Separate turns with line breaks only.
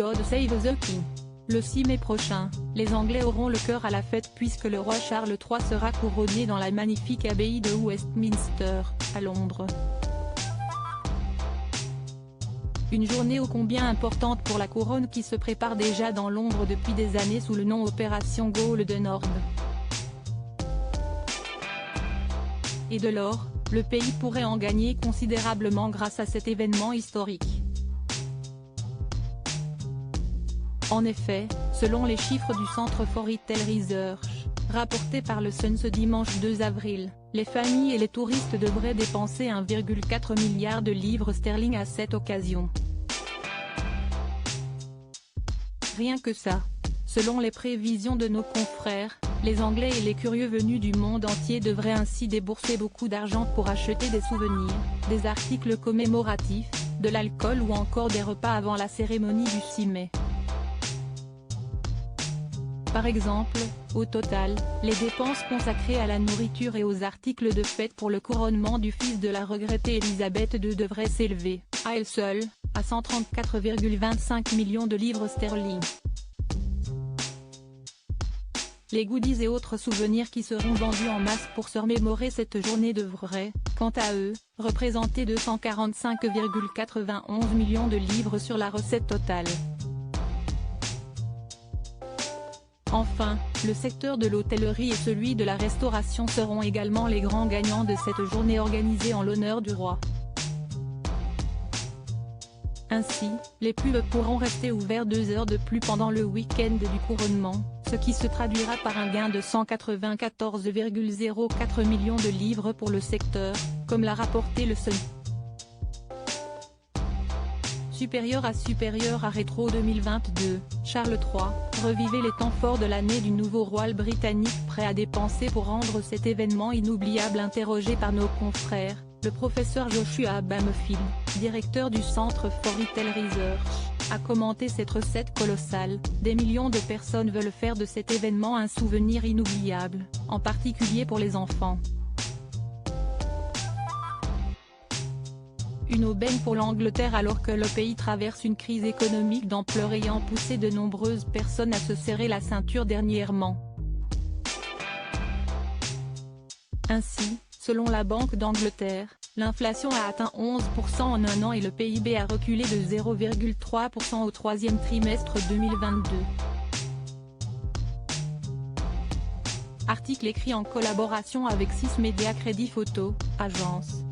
God Save the King. Le 6 mai prochain, les Anglais auront le cœur à la fête puisque le roi Charles III sera couronné dans la magnifique abbaye de Westminster, à Londres. Une journée ô combien importante pour la couronne qui se prépare déjà dans l'ombre depuis des années sous le nom Opération Golden Orb. Et de l'or, le pays pourrait en gagner considérablement grâce à cet événement historique. En effet, selon les chiffres du centre Forrester Research, rapportés par le Sun ce dimanche 2 avril, les familles et les touristes devraient dépenser 1,4 milliard de livres sterling à cette occasion. Rien que ça. Selon les prévisions de nos confrères, les Anglais et les curieux venus du monde entier devraient ainsi débourser beaucoup d'argent pour acheter des souvenirs, des articles commémoratifs, de l'alcool ou encore des repas avant la cérémonie du 6 mai. Par exemple, au total, les dépenses consacrées à la nourriture et aux articles de fête pour le couronnement du fils de la regrettée Elisabeth II devraient s'élever, à elles seules, à 134,25 millions de livres sterling. Les goodies et autres souvenirs qui seront vendus en masse pour se remémorer cette journée devraient, quant à eux, représenter 245,91 millions de livres sur la recette totale. Enfin, le secteur de l'hôtellerie et celui de la restauration seront également les grands gagnants de cette journée organisée en l'honneur du roi. Ainsi, les pubs pourront rester ouverts 2 heures de plus pendant le week-end du couronnement, ce qui se traduira par un gain de 194,04 millions de livres pour le secteur, comme l'a rapporté le Sun. Supérieur à Rétro 2022, Charles III, revivez les temps forts de l'année du nouveau roi britannique prêt à dépenser pour rendre cet événement inoubliable. Interrogé par nos confrères, le professeur Joshua Bamefield, directeur du centre Forrester Research, a commenté cette recette colossale. Des millions de personnes veulent faire de cet événement un souvenir inoubliable, en particulier pour les enfants. Une aubaine pour l'Angleterre alors que le pays traverse une crise économique d'ampleur ayant poussé de nombreuses personnes à se serrer la ceinture dernièrement. Ainsi, selon la Banque d'Angleterre, l'inflation a atteint 11% en un an et le PIB a reculé de 0,3% au troisième trimestre 2022. Article écrit en collaboration avec 6 Médias Crédit Photo, agence.